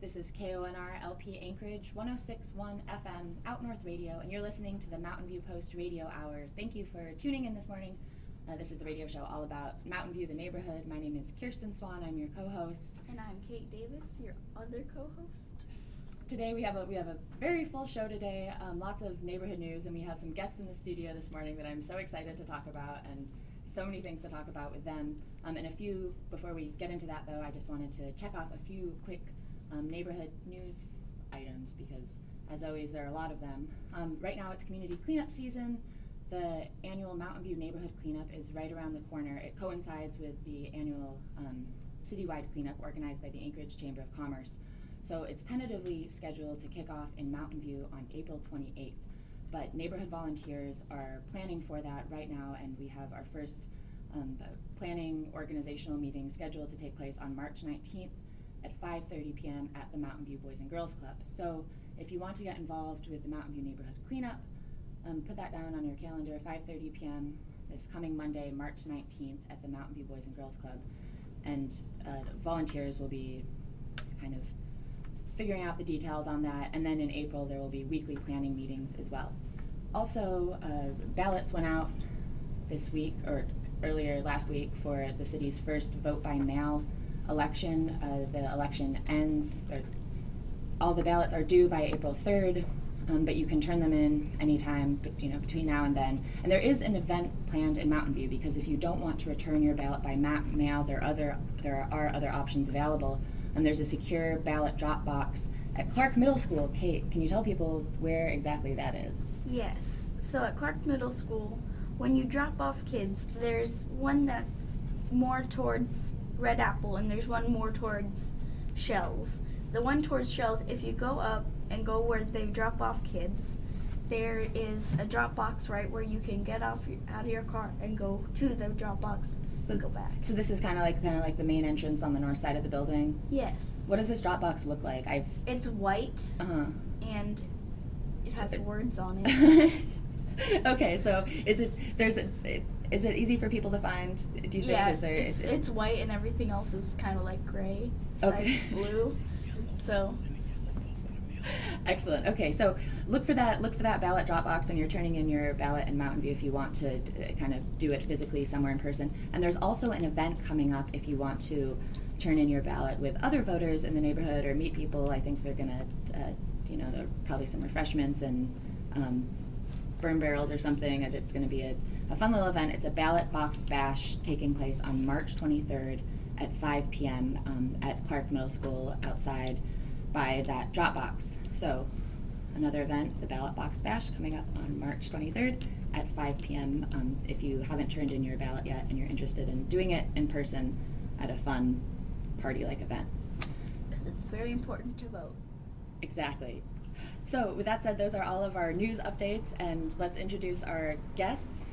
This is KONR-LP Anchorage 106.1 FM Out North Radio, and you're listening to the Mountain View Post Radio Hour. Thank you for tuning in this morning. This is the radio show all about Mountain View, the neighborhood. My name is Kirsten Swan. I'm your co-host. And I'm Kate Davis, your other co-host. Today we have a very full show today, lots of neighborhood news, and we have some guests in the studio this morning that I'm so excited to talk about, and so many things to talk about with them. Before we get into that though, I just wanted to check off a few quick neighborhood news items because, as always, there are a lot of them. Right now it's community cleanup season. The annual Mountain View neighborhood cleanup is right around the corner. It coincides with the annual citywide cleanup organized by the Anchorage Chamber of Commerce. So it's tentatively scheduled to kick off in Mountain View on April 28th. But neighborhood volunteers are planning for that right now, and we have our first planning organizational meeting scheduled to take place on March 19th at 5:30 p.m. at the Mountain View Boys and Girls Club. So if you want to get involved with the Mountain View neighborhood cleanup, put that down on your calendar, 5:30 p.m. this coming Monday, March 19th at the Mountain View Boys and Girls Club. And volunteers will be kind of figuring out the details on that, and then in April there will be weekly planning meetings as well. Also, ballots went out this week, or earlier last week, for the city's first vote-by-mail election. The election ends, or all the ballots are due by April 3rd, but you can turn them in anytime between now and then. And there is an event planned in Mountain View, because if you don't want to return your ballot by mail, there are other options available. And there's a secure ballot drop box at Clark Middle School. Kate, can you tell people where exactly that is? Yes. So at Clark Middle School, when you drop off kids, there's one that's more towards Red Apple, and there's one more towards Shells. The one towards Shells, if you go up and go where they drop off kids, there is a drop box right where you can get out of your car and go to the drop box and go back. So this is kind of like the main entrance on the north side of the building? Yes. What does this drop box look like? It's white, and it has words on it. Okay, so is it easy for people to find? Do you think? Yeah, it's white and everything else is kind of like gray. Okay. It's blue. So. Excellent. Okay, so look for that ballot drop box when you're turning in your ballot in Mountain View if you want to kind of do it physically somewhere in person. And there's also an event coming up if you want to turn in your ballot with other voters in the neighborhood or meet people. I think they're gonna, there are probably some refreshments and burn barrels or something. It's going to be a fun little event. It's a ballot box bash taking place on March 23rd at 5 p.m. At Clark Middle School outside by that drop box. So another event, the ballot box bash, coming up on March 23rd at 5 p.m. If you haven't turned in your ballot yet and you're interested in doing it in person at a fun party-like event. Because it's very important to vote. Exactly. So with that said, those are all of our news updates, and let's introduce our guests.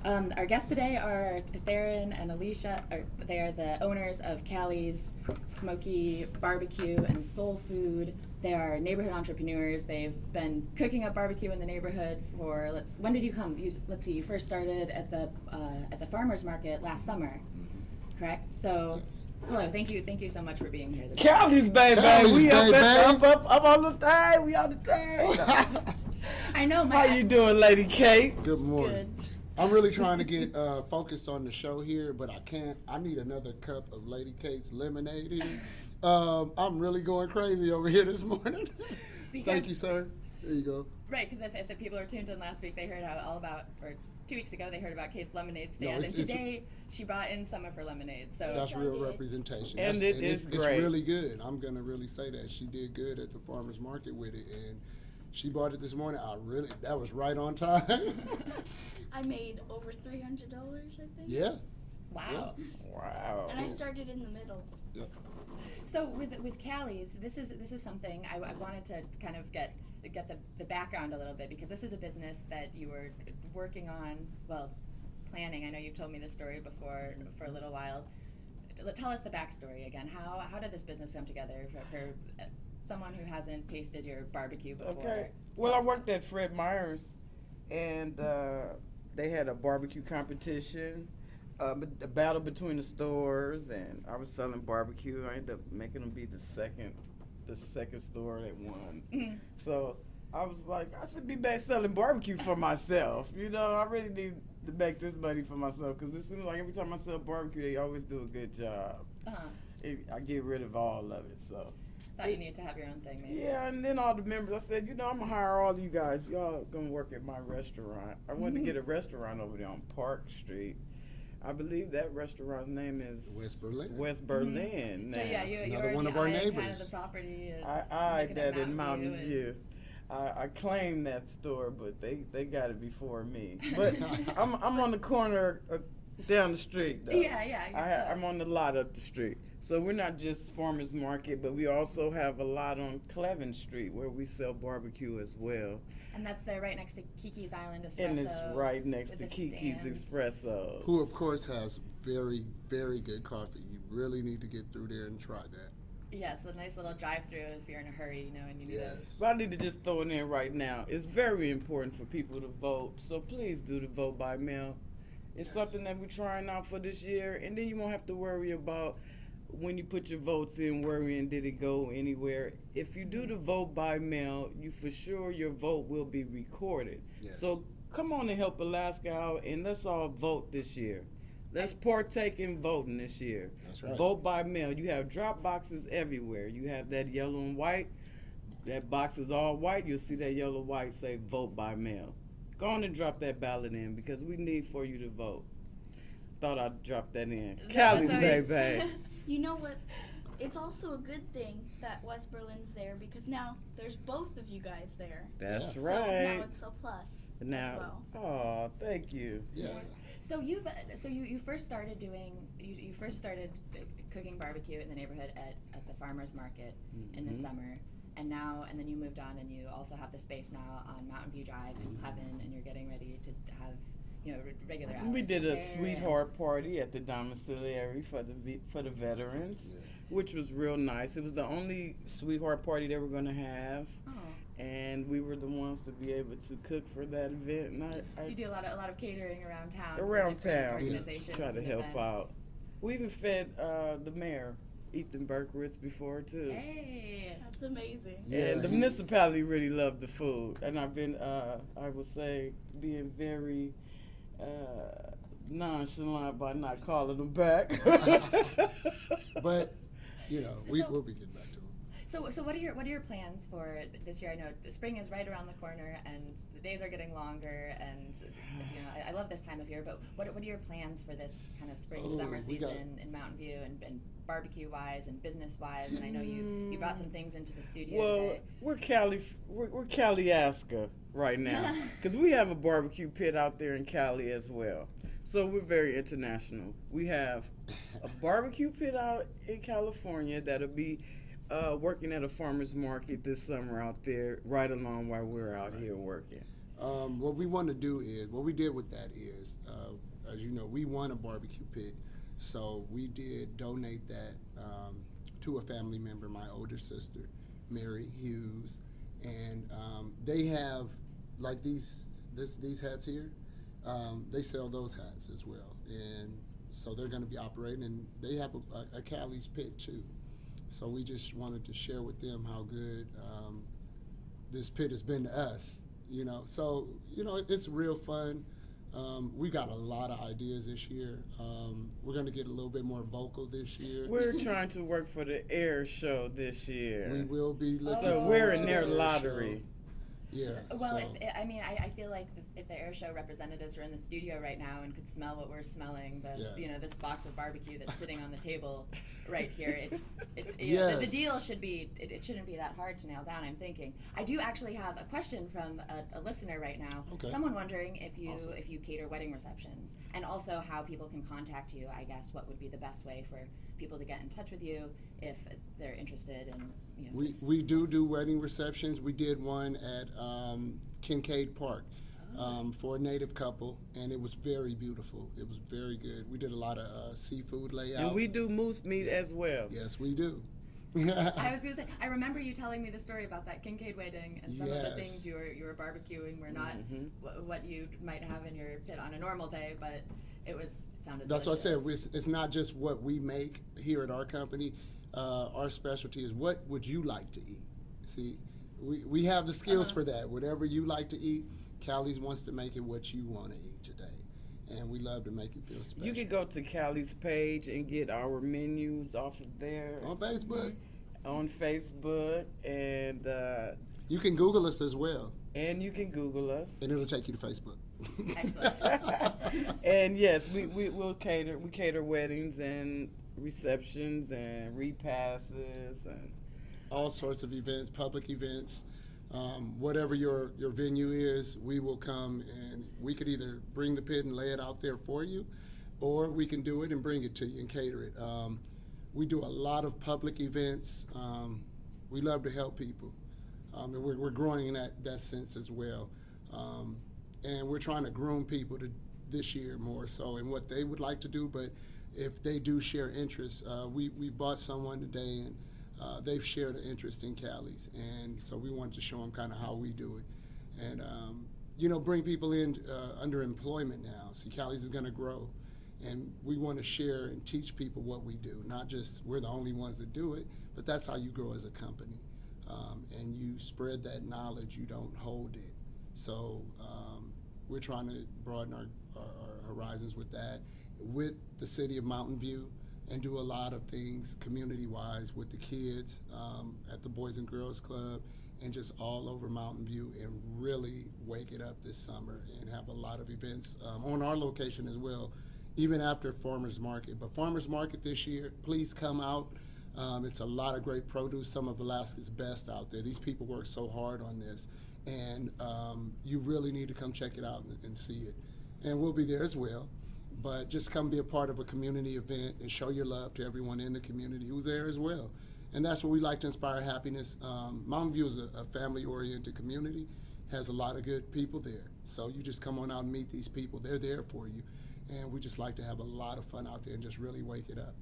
Our guests today are Theron and Alicia. They are the owners of Callie's Smoky Barbecue and Soul Food. They are neighborhood entrepreneurs. They've been cooking up barbecue in the neighborhood for, when did you come? Let's see, you first started at the farmer's market last summer, correct? So, hello, thank you so much for being here. Callie's, baby. We up on the thing. We on the thing. I know. How you doing, Lady Kate? Good morning. Good. I'm really trying to get focused on the show here, but I can't. I need another cup of Lady Kate's lemonade here. I'm really going crazy over here this morning. Thank you, sir. There you go. Right, because if the people were tuned in last week, they heard or 2 weeks ago, they heard about Kate's lemonade stand, and today she brought in some of her lemonade. So that's real representation, and it's great. It's really good. I'm gonna really say that she did good at the farmers market with it, and she bought it this morning. That was right on time. I made over $300, I think. Yeah. Wow. Yeah. Wow. And I started in the middle. Yep. So with Callie's, this is something I wanted to kind of get the background a little bit, because this is a business that you were working on, planning. I know you've told me this story before for a little while. Tell us the backstory again. How did this business come together for someone who hasn't tasted your barbecue before? Okay. Well, I worked at Fred Meyer's, and they had a barbecue competition, a battle between the stores, and I was selling barbecue. I ended up making them be the second the second store that won. So I was like, I should be back selling barbecue for myself. You know, I really need to make this money for myself because it seems like every time I sell barbecue, they always do a good job. I get rid of all of it, so. Thought you need to have your own thing, maybe. Yeah, and then all the members, I said, you know, I'm gonna hire all of you guys. Y'all gonna work at my restaurant. I wanted to get a restaurant over there on Park Street. I believe that restaurant's name is West Berlin. West Berlin. So yeah, you Another already one of our eyed kind of neighbors. the property. I eyed that in Mountain View. I claimed that store, but they got it before me. But I'm on the corner down the street, though. Yeah. I'm on the lot up the street. So we're not just farmers market, but we also have a lot on Cleven Street where we sell barbecue as well. And that's there right next to Kiki's Island Espresso. And it's right next to with the Kiki's stands. Espresso. Who, of course, has very, very good coffee. You really need to get through there and try that. Yes, a nice little drive-through if you're in a hurry, you know, and you need But I need to just throw it in right now. It's very important for people to vote, so please do the vote by mail. It's something that we're trying out for this year, and then you won't have to worry about when you put your votes in, worrying did it go anywhere. If you do the vote by mail, you for sure your vote will be recorded. Yes. So come on and help Alaska out, and let's all vote this year. Let's partake in voting this year. That's right. Vote by mail. You have drop boxes everywhere. You have that yellow and white. That box is all white. You'll see that yellow white say vote by mail. Go on and drop that ballot in because we need for you to vote. Thought I'd drop that in. Callie's baby. You know what? It's also a good thing that West Berlin's there because now there's both of you guys there. That's Yeah. right. So now it's a plus Now, as well. oh, thank you. Yeah. So you first started cooking barbecue in the neighborhood at the farmers market in the summer, and then you moved on and you also have the space now on Mountain View Drive in Cleven, and you're getting ready to have regular hours. We did a there. sweetheart party at the domiciliary for the veterans, Yeah. which was real nice. It was the only sweetheart party they were going to have. Oh. And we were the ones to be able to cook for that event. And So you do a lot of catering around town. for around different town, organizations try to and help events. out. We even fed the mayor, Ethan Berkowitz, before too. Hey. That's amazing. Yeah, And the municipality really loved the food, and I've been, I would say, being very nonchalant by not calling them back. But, you know, So- we'll be getting back to them. So what are your plans for this year? I know spring is right around the corner, and the days are getting longer, and I love this time of year. But what are your plans for this kind of spring summer season in Mountain View and barbecue wise and business wise? And I know you brought some things into the studio Well, today. we're Cali-Aska right now because we have a barbecue pit out there in Cali as well. So we're very international. We have a barbecue pit out in California that'll be working at a farmer's market this summer out there, right along while we're out here working. What we want to do is, what we did with that is, as you know, we won a barbecue pit, so we did donate that to a family member, my older sister, Mary Hughes, and they have like these hats here. They sell those hats as well, and so they're going to be operating, and they have a Cali's pit too. So we just wanted to share with them how good this pit has been to us, you know. So, you know, it's real fun. We got a lot of ideas this year. We're going to get a little bit more vocal this year. We're trying to work for the air show this year. We will be looking So forward we're to in the their air lottery. show. Yeah. Well, so. I feel like if the air show representatives were in the studio right now and could smell what we're smelling, this box of barbecue that's sitting on the table right here, the deal should be, it shouldn't be that hard to nail down, I'm thinking. I do actually have a question from a listener right now. Okay. Someone wondering if you Awesome. if you cater wedding receptions, and also how people can contact you. I guess what would be the best way for people to get in touch with you if they're interested in, We do wedding receptions. We did one at Kincaid Park for a native couple, and it was very beautiful. It was very good. We did a lot of seafood layout. And we do moose meat as well. Yes, we do. I was gonna say, I remember you telling me the story about that Kincaid wedding, and some of the Yes. things you were barbecuing were not what you might have in your pit on a normal day, but it sounded That's delicious. what I said. It's not just what we make here at our company. our specialty is what would you like to eat? See, we have the skills for that. Whatever you like to eat, Callie's wants to make it what you want to eat today. And we love to make you feel special. You can go to Callie's page and get our menus off of there. On Facebook? On Facebook. And you can Google us as well. And you can Google us. And it'll take you to Facebook. Excellent. And yes, we'll cater. We cater weddings and receptions and repasses and all sorts of events, public events. Whatever your venue is, we will come, and we could either bring the pit and lay it out there for you, or we can do it and bring it to you and cater it. We do a lot of public events. We love to help people, and we're growing in that sense as well. And we're trying to groom people to this year more so in what they would like to do, but if they do share interests, we bought someone today, and they've shared an interest in Callie's, and so we wanted to show them kind of how we do it, and bring people in under employment now. See, Callie's is going to grow, and we want to share and teach people what we do. Not just we're the only ones that do it, but that's how you grow as a company, and you spread that knowledge. You don't hold it. So we're trying to broaden our horizons with that, with the city of Mountain View, and do a lot of things community-wise with the kids at the Boys and Girls Club and just all over Mountain View, and really wake it up this summer and have a lot of events on our location as well, even after Farmers Market. But Farmers Market this year, please come out. It's a lot of great produce, some of Alaska's best out there. These people work so hard on this, and you really need to come check it out and see it. And we'll be there as well. But just come be a part of a community event and show your love to everyone in the community who's there as well. And that's what we like to inspire happiness. Mountain View is a family-oriented community, has a lot of good people there. So you just come on out and meet these people. They're there for you. And we just like to have a lot of fun out there and just really wake it up.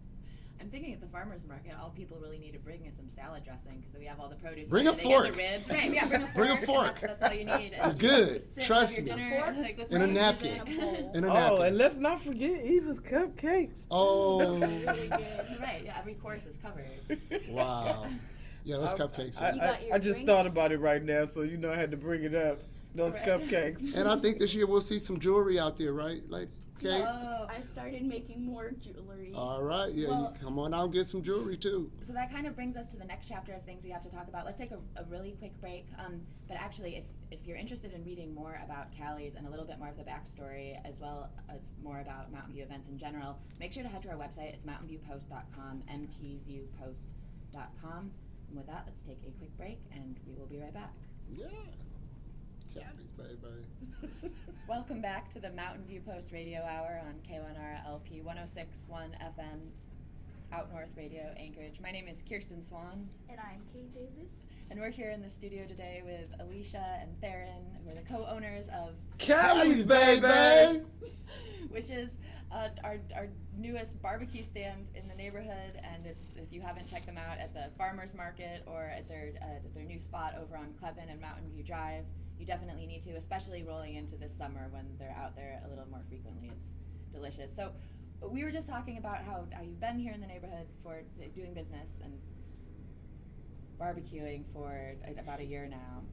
I'm thinking at the farmer's market, all people really need to bring is some salad dressing, because we have all the produce. Bring a They fork. get the ribs. Right, yeah, bring a fork. Bring a fork. That's all you need. And I'm you good. sit and Trust have your me. dinner, like, listen In a to napkin. music. In a Oh, napkin. and let's not forget Eva's cupcakes. Oh, Right, yeah, every course is covered. wow. Yeah, those cupcakes. You got your I just drinks? thought about it right now, so you know I had to bring it up. Those Right. cupcakes. And I think this year we'll see some jewelry out there, right? Like, okay. Oh, I started making more jewelry. All right, yeah, Well- you come on out and get some jewelry too. so that kind of brings us to the next chapter of things we have to talk about. Let's take a really quick break. But actually, if you're interested in reading more about Callie's and a little bit more of the backstory, as well as more about Mountain View events in general, make sure to head to our website. It's mountainviewpost.com, mtviewpost.com. And with that, let's take a quick break, and we will be right back. Yeah. Callie's, baby. Welcome back to the Mountain View Post Radio Hour on KONR-LP 106.1 FM, Out North Radio, Anchorage. My name is Kirsten Swan, And I'm Kate Davis. and we're here in the studio today with Alicia and Theron, who are the co-owners of Callie's, baby! which is our newest barbecue stand in the neighborhood. And it's, if you haven't checked them out at the farmers market or at their new spot over on Clevin and Mountain View Drive, you definitely need to, especially rolling into this summer when they're out there a little more frequently. It's delicious. So we were just talking about how you've been here in the neighborhood for doing business and barbecuing for about a year now,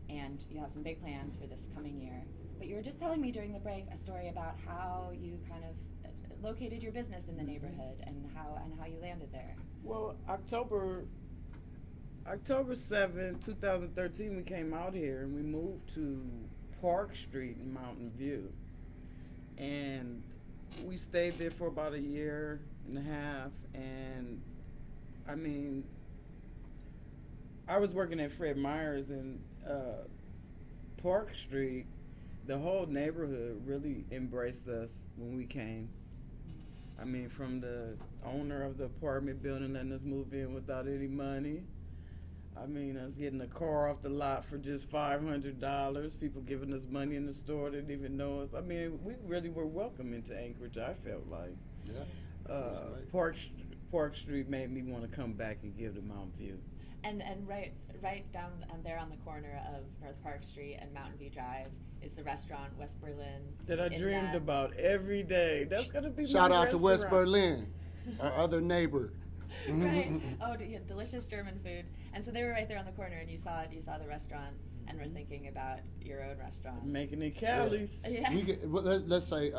and you have some big plans for this coming year. But you were just telling me during the break a story about how you kind of located your business in the neighborhood and how you landed there. Well, October 7, 2013, we came out here and we moved to Park Street in Mountain View. And we stayed there for about a year and a half. And I mean, I was working at Fred Meyer's in Park Street. The whole neighborhood really embraced us when we came. I mean, from the owner of the apartment building letting us move in without any money. I mean, us getting a car off the lot for just $500. People giving us money in the store, didn't even know us. I mean, we really were welcome into Anchorage, I felt like. Yeah. Park Street made me want to come back and give to Mountain View. And right down there on the corner of North Park Street and Mountain View Drive is the restaurant West Berlin. That I dreamed about every day. That's gonna be Shout my out to West restaurant. Berlin, our other neighbor. Right. Oh, yeah, delicious German food. And so they were right there on the corner, and you saw the restaurant, and were thinking about your own restaurant. Making it Cali's. Yeah. Well, let's say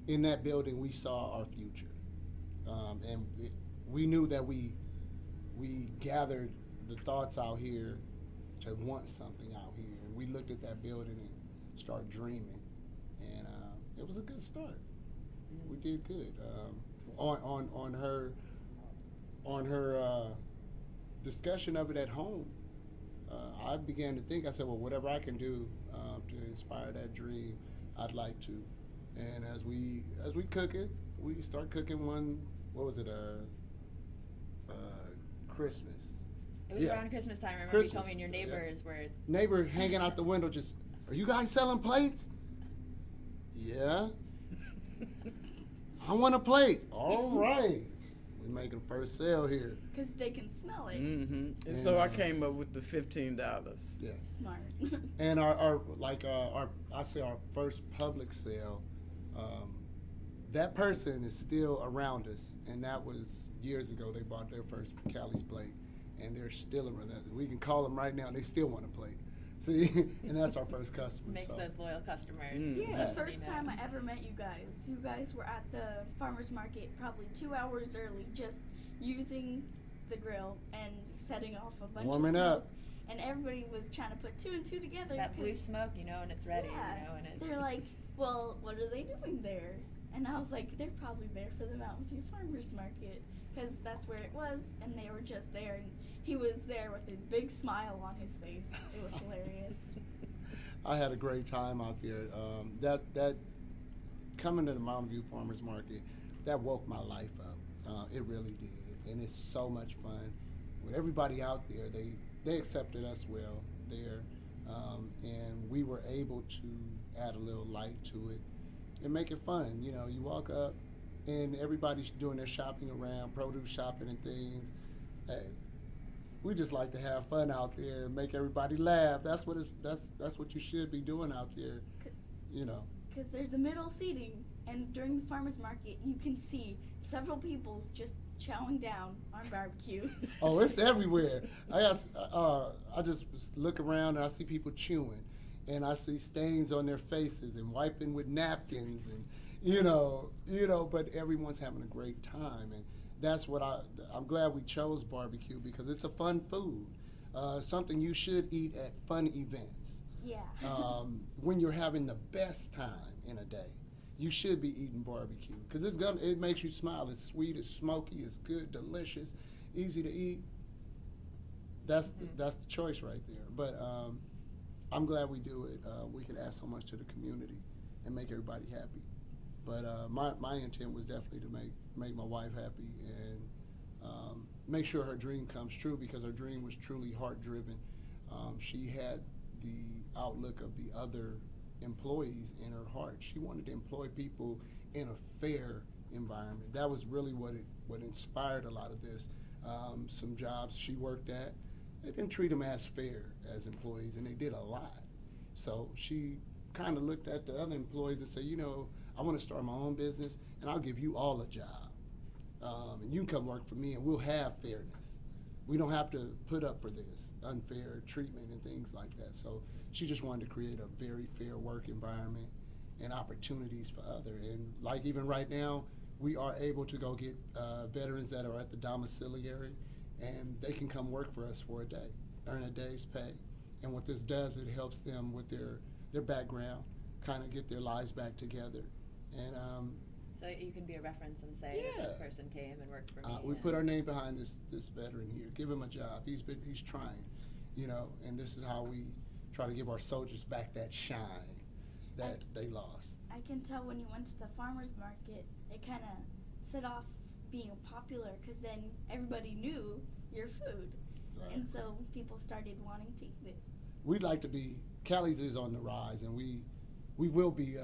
in that building we saw our future, and we knew that we gathered the thoughts out here to want something out here, and we looked at that building and started dreaming, and it was a good start. We did good. On her discussion of it at home, I began to think. I said, well, whatever I can do to inspire that dream, I'd like to. And as we cook it, we start cooking one. What was it? Christmas. It was around Christmas time. I remember you told me, and your neighbors were. Neighbor hanging out the window, just, are you guys selling plates? Yeah. I want a plate. All right. We're making first sale here. Because they can smell it. And so I came up with the $15. Yeah. Smart. And our first public sale, that person is still around us, and that was years ago. They bought their first Cali's plate, and they're still around us. We can call them right now, and they still want a plate. See, and that's our first customer. Makes those loyal customers. Yeah. The first time I ever met you guys were at the farmer's market probably 2 hours early, just using the grill and setting off a bunch Warming of smoke. up. And everybody was trying to put 2 and 2 together. That blue smoke, when it's ready, Yeah. when it's. They're like, well, what are they doing there? And I was like, they're probably there for the Mountain View Farmers Market, because that's where it was, and they were just there, and he was there with his big smile on his face. It was hilarious. I had a great time out there. That coming to the Mountain View Farmers Market, that woke my life up. It really did, and it's so much fun. With everybody out there, they accepted us well there, and we were able to add a little light to it and make it fun. You walk up, and everybody's doing their shopping around, produce shopping and things. Hey, we just like to have fun out there and make everybody laugh. That's what you should be doing out there. Because there's a middle seating, and during the farmer's market, you can see several people just chowing down on barbecue. Oh, it's everywhere. I just look around and I see people chewing, and I see stains on their faces and wiping with napkins, and but everyone's having a great time, and that's what I'm glad we chose barbecue, because it's a fun food, something you should eat at fun events. Yeah. When you're having the best time in a day, you should be eating barbecue, because it makes you smile. It's sweet, it's smoky, it's good, delicious, easy to eat. That's the choice right there. But I'm glad we do it. We can add so much to the community and make everybody happy. But my intent was definitely to make my wife happy and make sure her dream comes true, because her dream was truly heart-driven. She had the outlook of the other employees in her heart. She wanted to employ people in a fair environment. That was really what inspired a lot of this. Some jobs she worked at, they didn't treat them as fair as employees, and they did a lot. So she kind of looked at the other employees and said, I want to start my own business, and I'll give you all a job. And you can come work for me, and we'll have fairness. We don't have to put up for this unfair treatment and things like that. So she just wanted to create a very fair work environment and opportunities for others. And like even right now, we are able to go get veterans that are at the domiciliary, and they can come work for us for a day, earn a day's pay. And what this does, it helps them with their background, kind of get their lives back together. And so you can be a reference and say, this person came and worked for me. We put our name behind this veteran here. Give him a job. He's trying, and this is how we try to give our soldiers back that shine that they lost. I can tell when you went to the farmer's market, it kind of set off being popular, because then everybody knew your food. And so people started wanting to eat it. We'd like to be, Cali's is on the rise, and we will be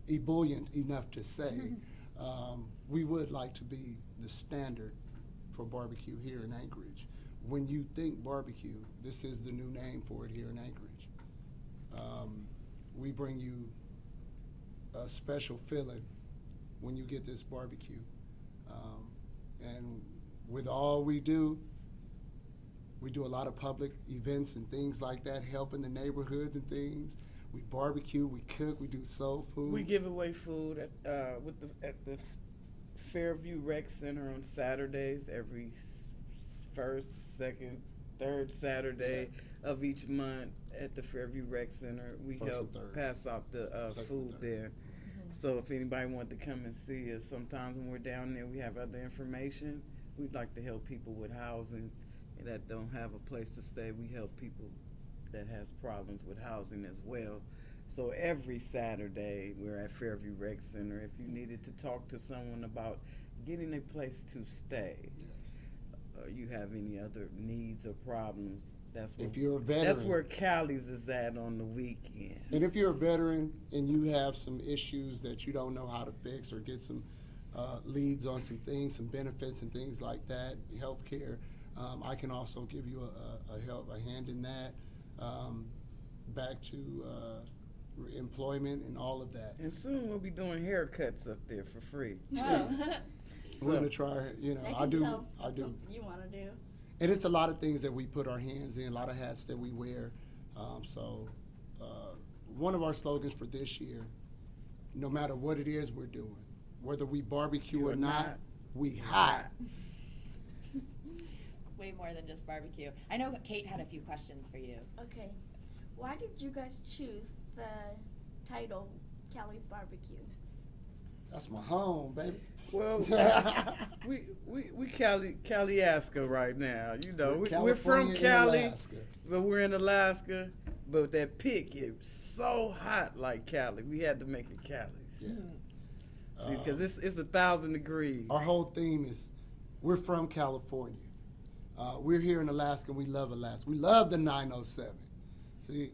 ebullient enough to say we would like to be the standard for barbecue here in Anchorage. When you think barbecue, this is the new name for it here in Anchorage. We bring you a special feeling when you get this barbecue. And with all we do a lot of public events and things like that, helping the neighborhoods and things. We barbecue, we cook, we do soul food. We give away food at the Fairview Rec Center on Saturdays, every first, second, third Saturday of each month at the Fairview Rec Center. We First help and third. pass out the Second and food third. there. So if anybody wanted to come and see us, sometimes when we're down there, we have other information. We'd like to help people with housing that don't have a place to stay. We help people that has problems with housing as well. So every Saturday, we're at Fairview Rec Center. If you needed to talk to someone about getting a place to stay, or you have any other needs or problems, that's where, If you're a veteran. that's where Callie's is at on the weekend. And if you're a veteran and you have some issues that you don't know how to fix or get some leads on some things, some benefits and things like that, health care, I can also give you a hand in that, back to employment and all of that. And soon we'll be doing haircuts up there for free. Oh. We're gonna try, I I do. Something you want to do. And it's a lot of things that we put our hands in, a lot of hats that we wear. One of our slogans for this year, no matter what it is we're doing, whether we barbecue or not, we hot. Way more than just barbecue. I know Kate had a few questions for you. Okay. Why did you guys choose the title Callie's Barbecue? That's my home, baby. Well, we Caliasca right now. You know, we're from California and Cali, Alaska. but we're in Alaska. But that pit gets so hot like Cali. We had to make it Cali's. Yeah. See, because it's 1,000 degrees. Our whole theme is we're from California. We're here in Alaska, and we love Alaska. We love the 907. See,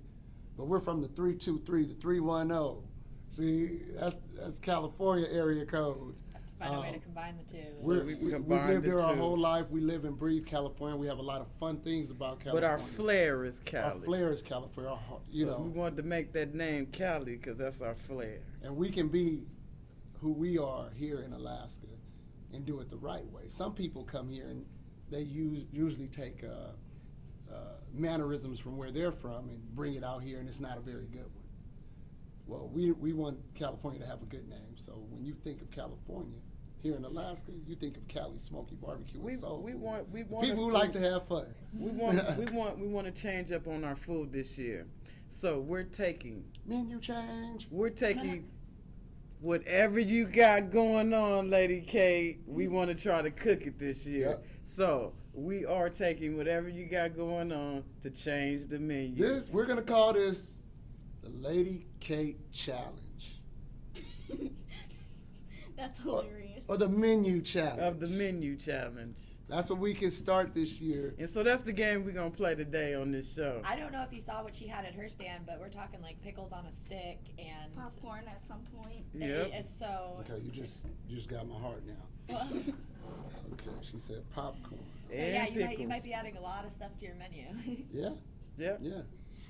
but we're from the 323, the 310. See, that's California area codes. Find a way to combine the two. We combined lived the here our two. whole life. We live and breathe California. We have a lot of fun things about California. But our flair is Cali. Our flair is California. So we wanted to make that name Cali because that's our flair. And we can be who we are here in Alaska and do it the right way. Some people come here and they usually take mannerisms from where they're from and bring it out here, and it's not a very good one. Well, we want California to have a good name. So when you think of California here in Alaska, you think of Cali Smoky Barbecue and soul food. We want People who like to have fun. We want to change up on our food this year. So we're taking Menu change. whatever you got going on, Lady Kate. We want to try to cook it this year. Yep. So we are taking whatever you got going on to change the menu. We're gonna call this the Lady Kate Challenge. That's hilarious. Or the Menu Challenge. Of the menu challenge. That's what we can start this year. And so that's the game we're going to play today on this show. I don't know if you saw what she had at her stand, but we're talking like pickles on a stick and Popcorn at some point. Yep. it's so. Okay, you just got my heart now. Okay, she said popcorn. So And yeah, you pickles. might be adding a lot of stuff to your menu. Yeah, Yep. yeah.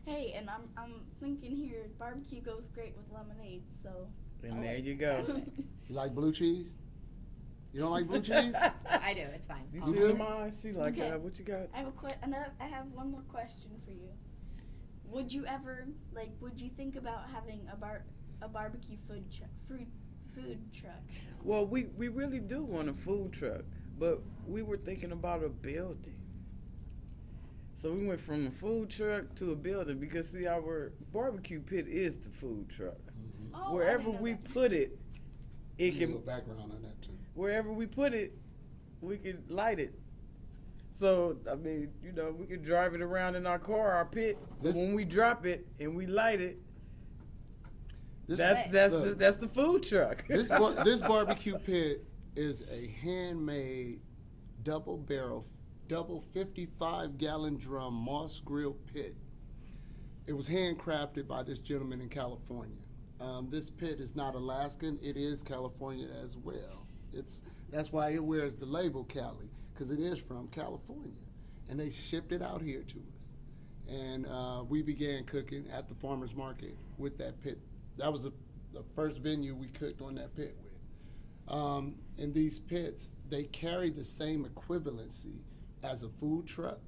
Hey, and I'm thinking here, barbecue goes great with lemonade, so. And there you go. You like blue cheese? You don't like blue cheese? I do. It's fine. You I'll see do the it. mine? She like, Okay. what you got? I have I have one more question for you. Would you ever would you think about having a barbecue food truck? Well, we really do want a food truck, but we were thinking about a building. So we went from a food truck to a building because, see, our barbecue pit is the food truck. Oh, I Wherever didn't know we that. put it, it Give you a can. little background on that too. Wherever we put it, we can light it. So I mean, we can drive it around in our car, our pit. But when we drop it and we light it, that's the food truck. This barbecue pit is a handmade double 55-gallon drum Moss Grill pit. It was handcrafted by this gentleman in California. This pit is not Alaskan; it is California as well. That's why it wears the label Cali, because it is from California, and they shipped it out here to us. And we began cooking at the farmers market with that pit. That was the first venue we cooked on that pit with. And these pits, they carry the same equivalency as a food truck.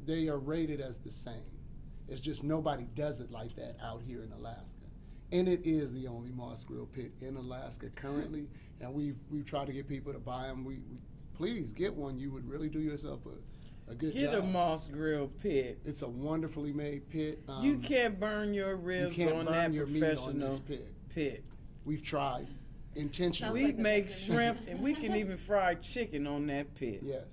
They are rated as the same. It's just nobody does it like that out here in Alaska. And it is the only Moss Grill pit in Alaska currently. And we've tried to get people to buy them. We please get one. You would really do yourself a good job. Get a Moss Grill pit. It's a wonderfully made pit. You can't burn your ribs on that professional pit. We've tried intentionally. We make shrimp and we can even fry chicken on that pit. Yes.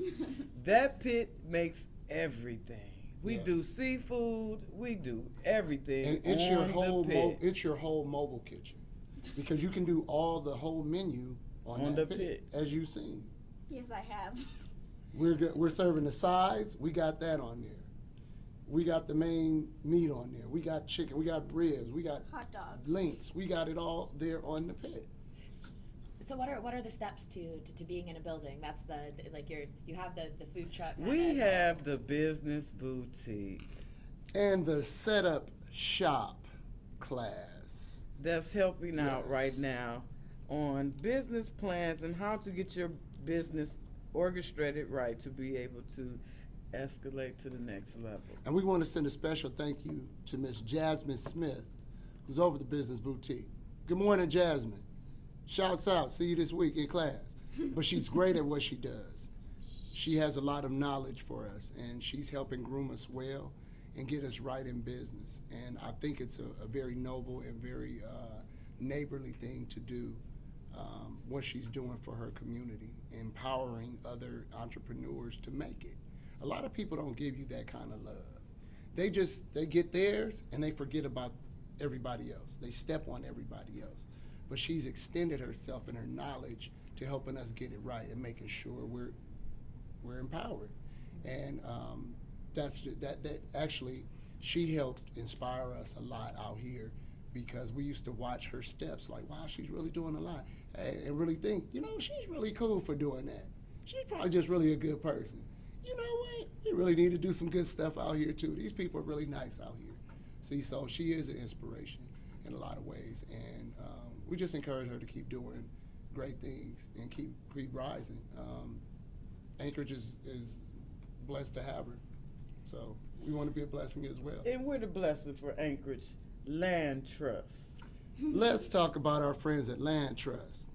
That pit makes everything. We Yes. do seafood. We do everything. And it's on your whole the pit. it's your whole mobile kitchen, because you can do all the whole menu on that the pit, as you've seen. Yes, I have. We're serving the sides. We got that on there. We got the main meat on there. We got chicken. We got ribs. We got Hot dogs. links. We got it all there on the pit. So what are the steps to being in a building? That's you have the food truck. We have the business boutique And the setup shop class. that's helping out Yes. right now on business plans and how to get your business orchestrated right to be able to escalate to the next level. And we want to send a special thank you to Miss Jasmine Smith, who's over the business boutique. Good morning, Jasmine. Shouts out. See you this week in class. But she's great at what she does. She has a lot of knowledge for us, and she's helping groom us well and get us right in business. And I think it's a very noble and very neighborly thing to do, what she's doing for her community, empowering other entrepreneurs to make it. A lot of people don't give you that kind of love. They get theirs and they forget about everybody else. They step on everybody else. But she's extended herself and her knowledge to helping us get it right and making sure we're empowered. And that actually, she helped inspire us a lot out here, because we used to watch her steps like, wow, she's really doing a lot, and really think, she's really cool for doing that. She's probably just really a good person. You know what? We really need to do some good stuff out here too. These people are really nice out here. See, so she is an inspiration in a lot of ways, and we just encourage her to keep doing great things and keep rising. Anchorage is blessed to have her, so we want to be a blessing as well. And we're the blessing for Anchorage Land Trust. Let's talk about our friends at Land Trust.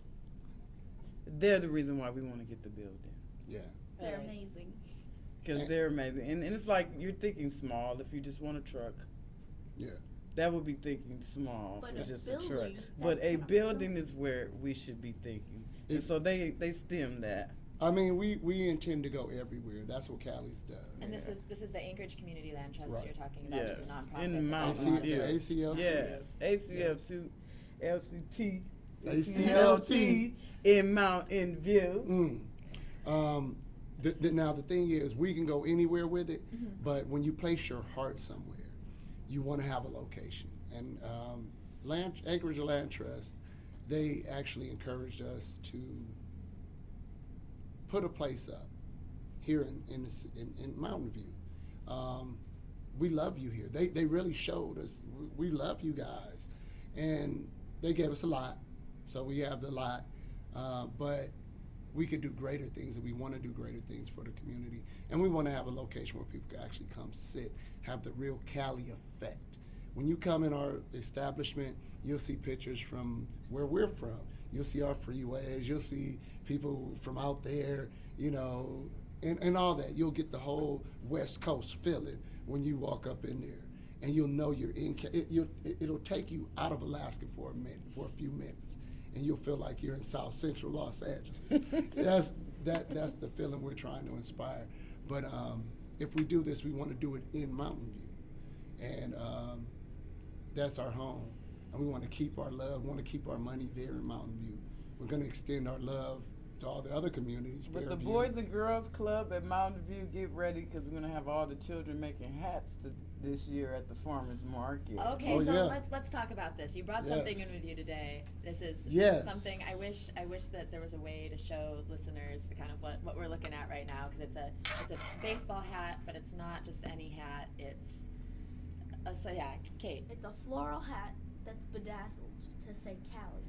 They're the reason why we want to get the building. Yeah. They're amazing. Because they're amazing. And it's like you're thinking small if you just want a truck. Yeah. That would be thinking small But for a just a building, truck. that's But a not building is where we should be thinking. And so they stem that. I mean, we intend to go everywhere. That's what Cali's does. And this is the Anchorage Community Land Trust Right. you're talking about, Yes. which is a nonprofit. In that Mountain does View. ACLT. Yes. ACL2, LCT, ACLT. in Mountain View. Now the thing is, we can go anywhere with it, but when you place your heart somewhere, you want to have a location. And Anchorage Land Trust, they actually encouraged us to put a place up here in Mountain View. We love you here. They really showed us, we love you guys. And they gave us a lot, so we have the lot. But we could do greater things, and we want to do greater things for the community. And we want to have a location where people can actually come sit, have the real Cali effect. When you come in our establishment, you'll see pictures from where we're from. You'll see our freeways, you'll see people from out there, and all that. You'll get the whole West Coast feeling when you walk up in there. And you'll know you're in, it'll take you out of Alaska for a few minutes. And you'll feel like you're in South Central Los Angeles. That's the feeling we're trying to inspire. But if we do this, we want to do it in Mountain View. And that's our home. And we want to keep our love, want to keep our money there in Mountain View. We're going to extend our love to all the other communities. But the Fairview. Boys and Girls Club at Mountain View, get ready, because we're going to have all the children making hats this year at the farmers market. Okay, Oh, so yeah. let's talk about this. You brought something in with you today. This is Yes. something I wish that there was a way to show listeners kind of what we're looking at right now, because it's a baseball hat, but it's not just any hat. It's Kate. It's a floral hat that's bedazzled to say Cali.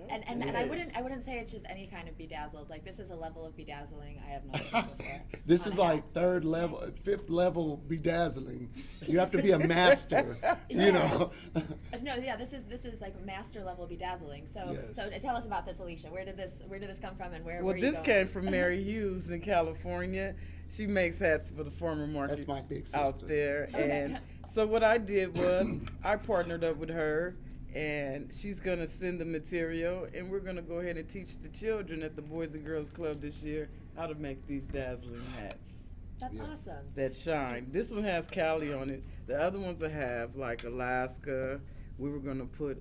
And I wouldn't say it's just any kind of bedazzled. Like, this is a level of bedazzling I have not seen before. This is like third level, fifth level bedazzling. You have to be a master, you know. No, yeah, this is like master level bedazzling. So Yes. so tell us about this, Alicia. Where did this come from, and where Well, were you this going? came from Mary Hughes in California. She makes hats for the farmer market That's my big sister. out there. Okay. And so what I did was I partnered up with her, and she's going to send the material, and we're going to go ahead and teach the children at the Boys and Girls Club this year how to make these dazzling hats That's Yeah. awesome. that shine. This one has Cali on it. The other ones I have, like Alaska. We were going to put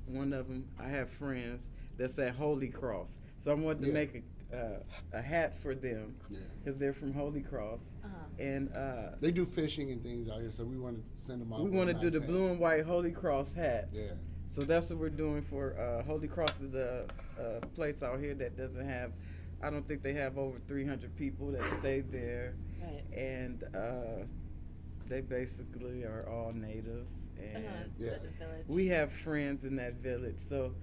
one of them, I have friends that say Holy Cross. So I wanted to Yeah. make a hat for them Yeah. because they're from Holy Cross. Uh-huh. And They do fishing and things out here, so we want to send them out. we with want a to do nice the hat. blue and white Holy Cross hats. Yeah. So that's what we're doing for Holy Cross is a place out here that doesn't have, I don't think they have over 300 people that stay there. Right. And they basically are all natives. And Yeah. The village. we have friends in that village. So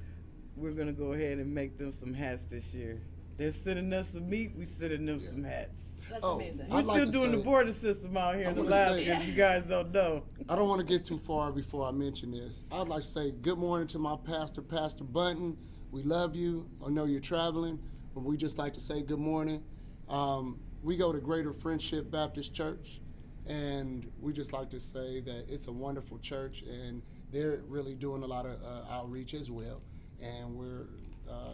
we're going to go ahead and make them some hats this year. They're sending us some meat, we sending them Yeah. some hats. That's Oh, amazing. We're I'd like still to doing the say- border system out here I in wanna Alaska, say- if you guys don't know. I don't want to get too far before I mention this. I'd like to say good morning to my pastor, Pastor Bunton. We love you. I know you're traveling, but we just like to say good morning. We go to Greater Friendship Baptist Church, and we just like to say that it's a wonderful church, and they're really doing a lot of outreach as well, and we're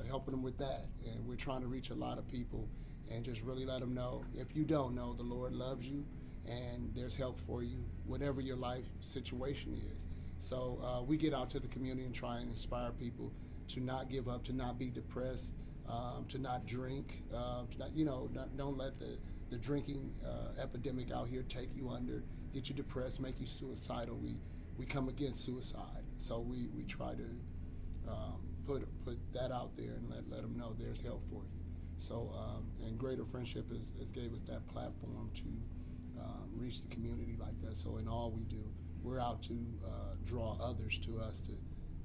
helping them with that, and we're trying to reach a lot of people and just really let them know, if you don't know, the Lord loves you and there's help for you, whatever your life situation is. So we get out to the community and try and inspire people to not give up, to not be depressed, to not drink, to not, don't let the drinking epidemic out here take you under, get you depressed, make you suicidal. We come against suicide, so we try to put that out there and let them know there's help for you. So and Greater Friendship has gave us that platform to reach the community like that. So in all we do, we're out to draw others to us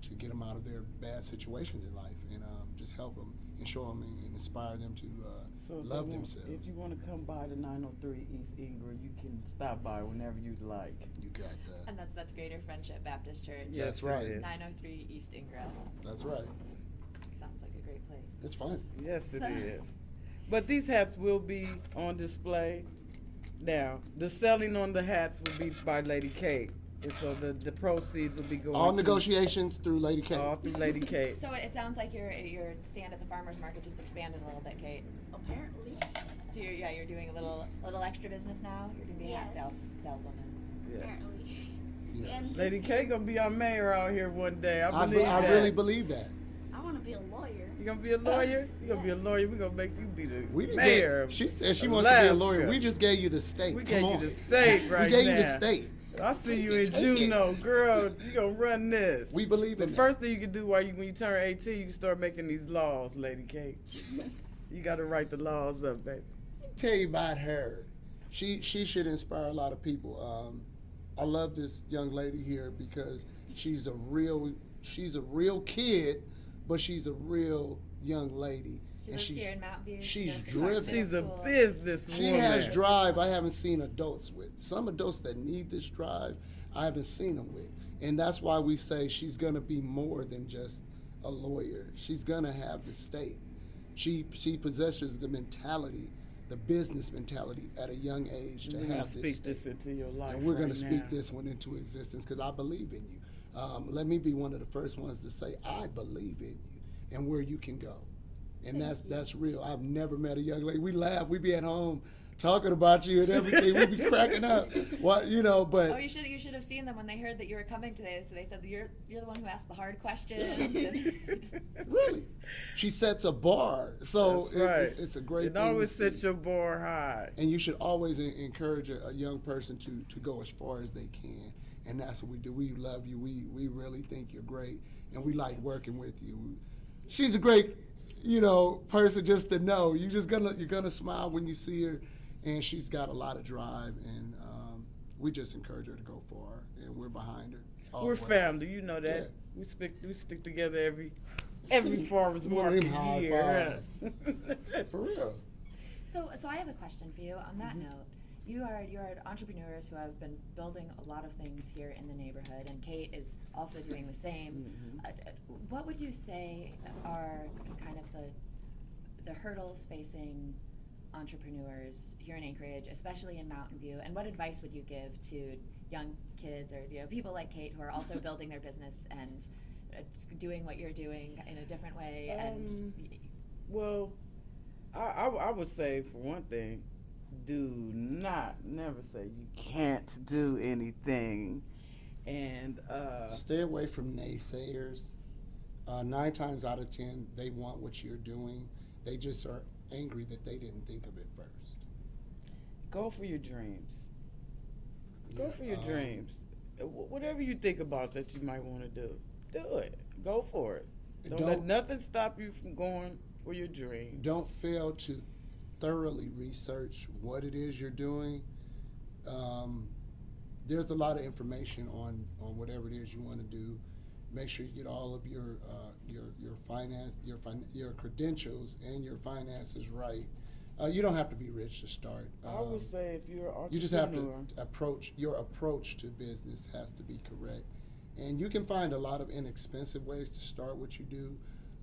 to get them out of their bad situations in life and just help them and show them and inspire them to So if love they want- themselves. If you want to come by the 903 East Ingram, you can stop by whenever you'd like. You got that. And that's Greater Friendship Baptist Church. Yes, That's right. it is. 903 East Ingram. That's right. Sounds like a great place. It's fun. Yes, it So- is. But these hats will be on display. Now, the selling on the hats will be by Lady Kate. And so the proceeds will be going All to negotiations through Lady K. all through Lady Kate. So it sounds like your stand at the farmers market just expanded a little bit, Kate. Apparently. So you're doing a little extra business now. You're gonna be a hat Yes. saleswoman. Yes. Apparently. Yes. And Lady this K year- gonna be our mayor out here one day. I I believe that. really believe that. I want to be a lawyer. You gonna be a lawyer? You gonna be a Yes. lawyer? We gonna make you be the We didn't mayor. get, she said she of wants to be a Alaska. lawyer. We just gave you the state. We Come gave on. you the state right We gave now. you the state. I see you in Take it. Juneau, girl. You gonna run this. We believe The in that. first thing you can do when you turn 18, you can start making these laws, Lady Kate. You gotta write the laws up, baby. Tell you about her. She should inspire a lot of people. I love this young lady here because she's a real kid, but she's a real young lady. She And lives here in Mount View. she's goes to driven. Clark Middle She's a School. business She woman. has drive I haven't seen adults with. Some adults that need this drive, I haven't seen them with. And that's why we say she's going to be more than just a lawyer. She's going to have the state. She possesses the mentality, the business mentality at a young age to We're gonna have speak this this state. into your life. And we're right going to speak now. this one into existence because I believe in you. Let me be one of the first ones to say I believe in you and where you can go. And that's real. I've never met a young lady. We laugh. We be at home talking about you and everything. We be cracking up. But Oh, you should have seen them when they heard that you were coming today. So they said you're the one who asked the hard questions. really, she sets a bar. So That's right. it's a great It thing. always to see. set your bar high. And you should always encourage a young person to go as far as they can. And that's what we do. We love you. We really think you're great. And we like working with you. She's a great, person just to know. You're gonna smile when you see her. And she's got a lot of drive. And we just encourage her to go far. And we're behind her. all We're the way. family, you know that. Yeah. We stick together every every farmer's One of them market high here. For real. So I have a question for you. On that note, you're entrepreneurs who have been building a lot of things here in the neighborhood, and Kate is also doing the same. What would you say are kind of the hurdles facing entrepreneurs here in Anchorage, especially in Mountain View, and what advice would you give to young kids or people like Kate who are also building their business and doing what you're doing in a different way? Well, I would say, for one thing, do not never say you can't do anything, and stay away from naysayers. 9 times out of 10, they want what you're doing. They just are angry that they didn't think of it first. go for your dreams. Go Yeah, for your dreams. Whatever you think about that you might want to do it. Go for it. Don't let nothing stop you from going for your dreams. Don't fail to thoroughly research what it is you're doing. There's a lot of information on whatever it is you want to do. Make sure you get all of your credentials and your finances right. You don't have to be rich to start. I would say if you're an entrepreneur, You just have to your approach to business has to be correct. And you can find a lot of inexpensive ways to start what you do.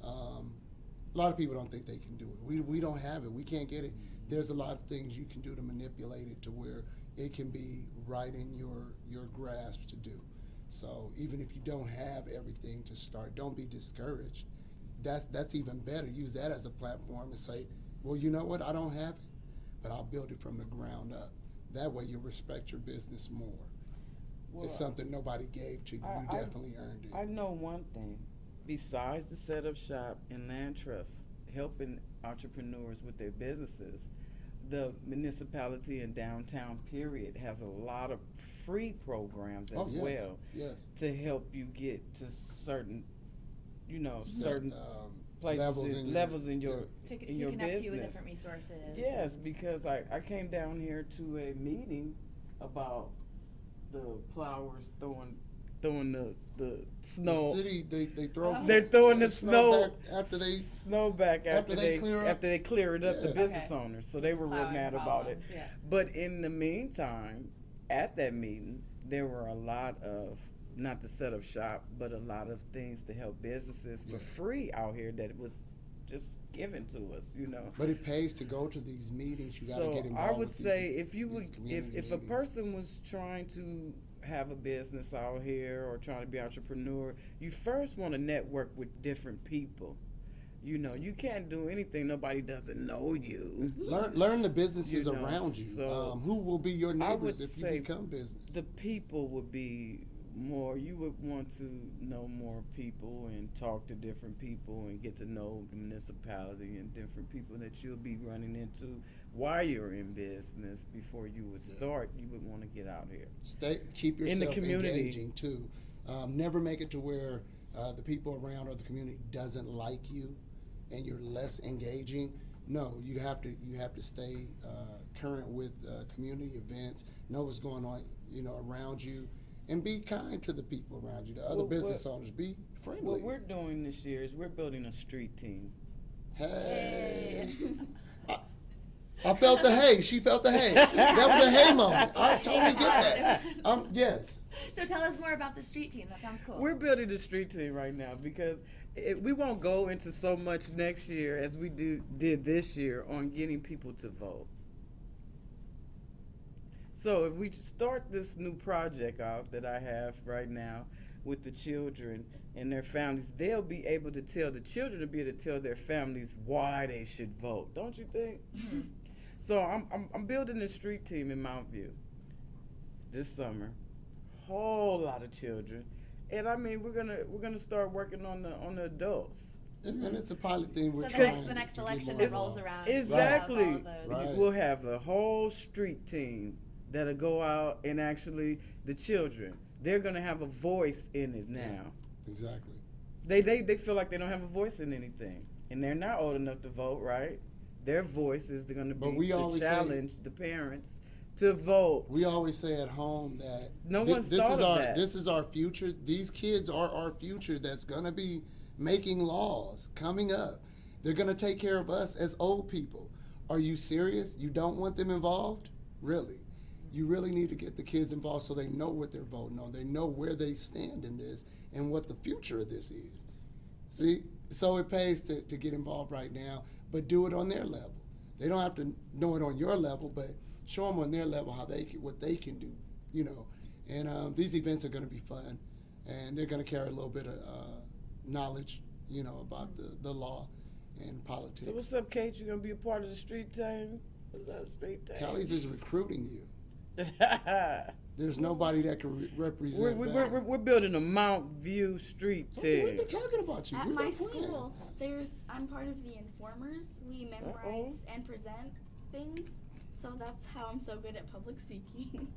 A lot of people don't think they can do it. We don't have it. We can't get it. There's a lot of things you can do to manipulate it to where it can be right in your grasp to do. So even if you don't have everything to start, don't be discouraged. That's even better. Use that as a platform and say, well, you know what? I don't have it, but I'll build it from the ground up. That way you respect your business more. well, It's something nobody gave to you. You definitely earned it. I know one thing. Besides the setup shop and land trust, helping entrepreneurs with their businesses, the municipality in downtown period has a lot of free programs as yes, well yes. to help you get to certain certain places levels in your to your connect business. you with different resources. Yes, and- because I came down here to a meeting about the plowers throwing the snow. The city, they throw. Oh. They're throwing the snow snow back after they after they clear it up, the Yeah. business Okay. owners. So they were real Plowing mad about it. problems, yeah. But in the meantime, at that meeting, there were a lot of, not to set up shop, but a lot of things to help businesses for free out here that was just given to us, But it pays to go to these meetings. You got to So get involved. I would with say these, if you would, these community if a meetings. person was trying to have a business out here or trying to be an entrepreneur, you first want to network with different people. You can't do anything. Nobody doesn't know you. learn the businesses You know, around you. so Who will be your neighbors would if you say become business? The people would be more, you would want to know more people and talk to different people and get to know the municipality and different people that you'll be running into while you're in business. Before you would start, you would want to get out here. Keep In yourself the community. engaging too. Never make it to where the people around or the community doesn't like you and you're less engaging. No, you have to stay current with community events, know what's going on, around you, and be kind to the people around you, the other business owners. Be friendly. What we're doing this year is we're building a street team. Hey. I felt the hay. She felt the hay. That was a hay moment. I totally get that. Yes. So tell us more about the street team. That sounds cool. We're building a street team right now because we won't go into so much next year as we did this year on getting people to vote. So if we start this new project off that I have right now with the children and their families, they'll be able to tell, the children will be able to tell their families why they should vote. Don't you think? Mm-hmm. So I'm building a street team in Mount View this summer. Whole lot of children, and I mean we're gonna start working on the adults. And it's a pilot thing. We're So trying the next to get election more that rolls involved. around. Exactly. We'll have all those- Right. We'll have a whole street team that'll go out and actually the children. They're gonna have a voice in it now. Exactly. They feel like they don't have a voice in anything, and they're not old enough to vote, right? Their voice is going to But be we to always say- challenge the parents to vote. We always say at home that No one's thought of that. This is our future. These kids are our future. That's gonna be making laws, coming up. They're going to take care of us as old people. Are you serious? You don't want them involved? Really? You really need to get the kids involved so they know what they're voting on. They know where they stand in this and what the future of this is. See? So it pays to get involved right now, but do it on their level. They don't have to know it on your level, but show them on their level how what they can do, you know. And these events are going to be fun, and they're going to carry a little bit of knowledge, you know, about the law and politics. So what's up, Kate? You gonna be a part of the street team? What's that street team? Callie's is recruiting you. There's nobody that can represent. We're building a Mount View street team. We've been talking about you. At We've my got plans. school, I'm part of the informers. We memorize and present things, so that's how I'm so good at public speaking.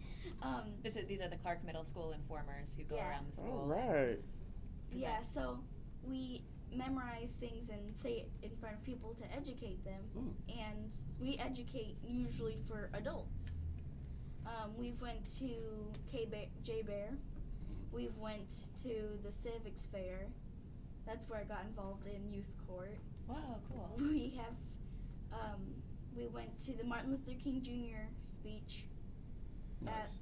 These are the Clark Middle School informers who go Yeah. around the school. All right. Yeah, so we memorize things and say it in front of people to educate them, and we educate usually for adults. We've went to J Bear. We've went to the Civics Fair. That's where I got involved in youth court. Whoa, cool. We have, we went to the Martin Luther King Jr. speech at Nice.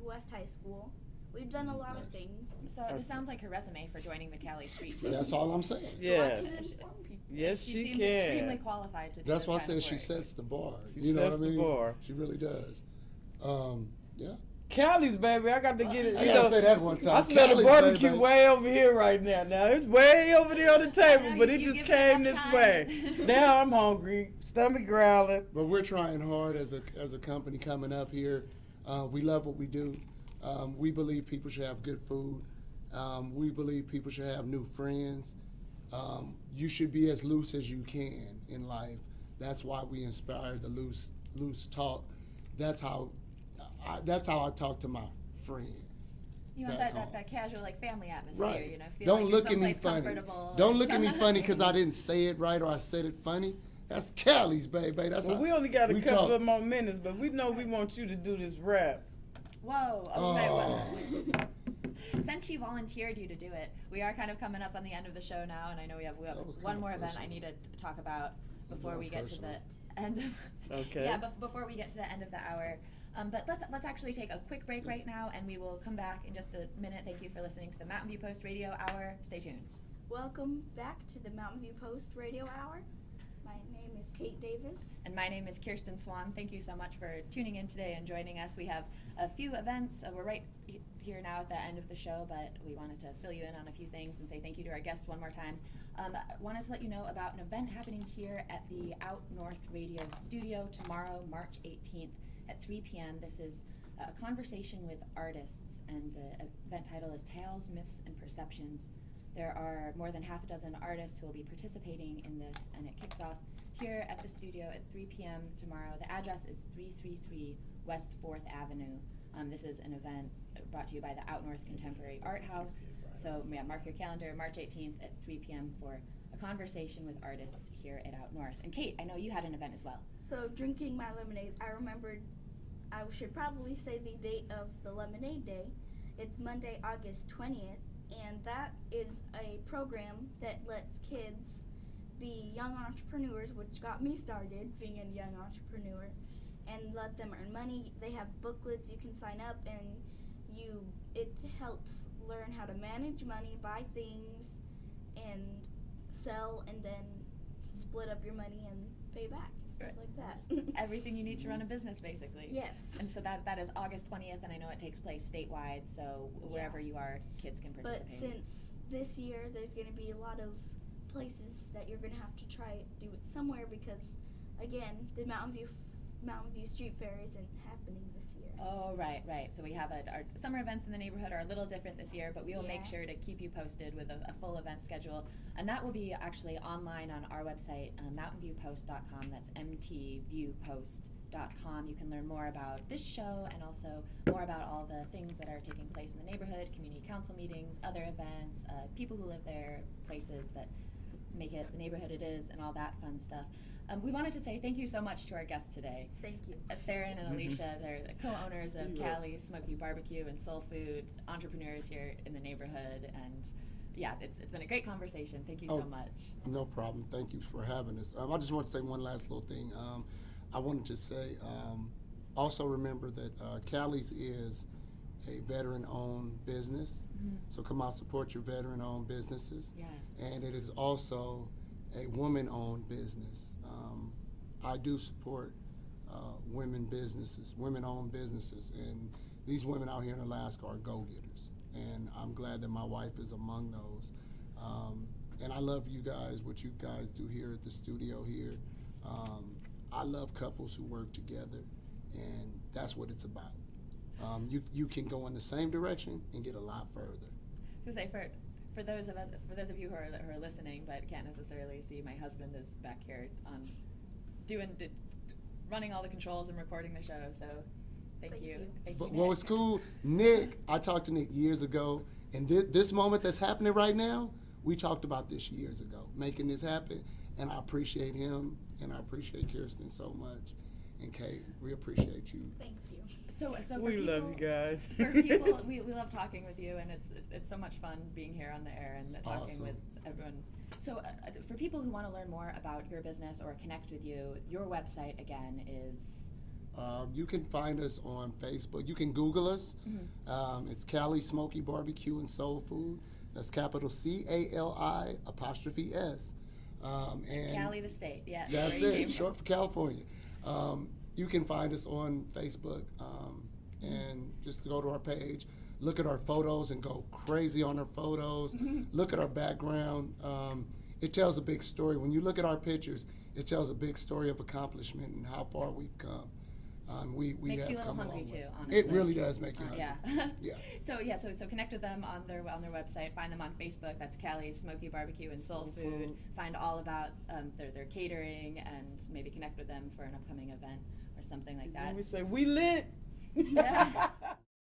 West High School. We've done a lot of Nice. things. So this sounds like her resume for joining the Cali Street Team. That's all I'm saying. Yes. So I can inform people. Yes, she she seems can. extremely qualified to do That's this why I kind said of she work. sets the bar. She You know sets what I the mean? bar. She really does. Yeah. Callie's, baby, I got to get it. I You gotta know, say that one time. I smell the Callie's, barbecue baby. way over here right now. Now it's way over there on the table, know, but you it just give it came enough this time. way. Now I'm hungry, stomach growling. But we're trying hard as a company coming up here. We love what we do. We believe people should have good food. We believe people should have new friends. You should be as loose as you can in life. That's why we inspire the loose talk. That's how I talk to my friends. You want back that, home. that casual, like, family atmosphere, Right. you know, feel Don't like look you're at me someplace funny. comfortable. Don't look at me funny because I didn't say it right or I said it funny. That's Callie's, baby. That's Well, how we only got a we couple talk. of more minutes, but we know we want you to do this rap. Whoa, okay, Oh. well. Since she volunteered you to do it, we are kind of coming up on the end of the show now, and I know we have That was one kinda more event I personal. need to talk about before Not we get to the personal. end of Okay. yeah, before we get to the end of the hour. But let's actually take a quick break right now, and we will come back in just a minute. Thank you for listening to the Mountain View Post Radio Hour. Stay tuned. Welcome back to the Mountain View Post Radio Hour. My name is Kate Davis. And my name is Kirsten Swan. Thank you so much for tuning in today and joining us. We have a few events. We're right here now at the end of the show, but we wanted to fill you in on a few things and say thank you to our guests one more time. Wanted to let you know about an event happening here at the Out North Radio Studio tomorrow, March 18th at 3 p.m. This is a conversation with artists, and the event title is Tales, Myths, and Perceptions. There are more than half a dozen artists who will be participating in this, and it kicks off here at the studio at 3 p.m. tomorrow. The address is 333 West 4th Avenue. This is an event brought to you by the Out North Contemporary Art House. So yeah, mark your calendar, March 18th at 3 p.m. for a conversation with artists here at Out North. And Kate, I know you had an event as well. So, drinking my lemonade, I remembered I should probably say the date of the Lemonade Day. It's Monday, August 20th, and that is a program that lets kids be young entrepreneurs, which got me started being a young entrepreneur, and let them earn money. They have booklets you can sign up, and it helps learn how to manage money, buy things, and sell, and then split up your money and pay back, stuff Right. like that. Everything you need to run a business, basically. Yes. And so that is August 20th, and I know it takes place statewide, so wherever you are, kids can But participate. since this year there's going to be a lot of places that you're going to have to try do it somewhere because, again, the Mountain View Street Fair isn't happening this year. Oh, right. So we have our summer events in the neighborhood are a little different this year, but we will make Yeah. sure to keep you posted with a full event schedule. And that will be actually online on our website, mountainviewpost.com. That's mtviewpost.com. You can learn more about this show and also more about all the things that are taking place in the neighborhood, community council meetings, other events, people who live there, places that make it the neighborhood it is, and all that fun stuff. We wanted to say thank you so much to our guests today. Thank you. Theron and Alicia, they're the co-owners of Yeah. Cali's Smoky Barbecue and Soul Food, entrepreneurs here in the neighborhood, and yeah, it's been a great conversation. Thank you Oh, so much. No problem. Thank you for having us. I just want to say one last little thing. I wanted to say, also remember that Callie's is a veteran-owned business. Mm-hmm. So come out, support your veteran-owned businesses. Yes. And it is also a woman-owned business. I do support women-owned businesses, and these women out here in Alaska are go-getters. And I'm glad that my wife is among those. And I love you guys, what you guys do here at the studio here. I love couples who work together, and that's what it's about. You can go in the same direction and get a lot further. I was gonna say for those of you who are listening but can't necessarily see, my husband is back here on running all the controls and recording the show. So thank you. Thank you, But well, Nick. it's cool. Nick, I talked to Nick years ago, and this moment that's happening right now, we talked about this years ago, making this happen, and I appreciate him, and I appreciate Kirsten so much. And Kate, we appreciate you. Thank you. So for We people, love you guys. For people, we love talking with you, and it's so much fun being here on the air and talking Awesome. with everyone. So for people who want to learn more about your business or connect with you, your website again is. You can find us on Facebook. You can Google us. Mm-hmm. It's Cali Smoky Barbecue and Soul Food. That's capital CALI apostrophe S. And Cali, the state. Yeah. that's where you came it, from. short for California. You can find us on Facebook and just go to our page, look at our photos and go crazy on our photos. Look at our background. It tells a big story. When you look at our pictures, it tells a big story of accomplishment and how far we've come. We Makes have you a little come hungry long way. too, honestly. It really does make you hungry. Yeah. Yeah. So connect with them on their website. Find them on Facebook. That's Cali's Smoky Barbecue and Soul Soul Food. Food. Find all about their catering and maybe connect with them for an upcoming event or something like that. And we say we lit. Yeah.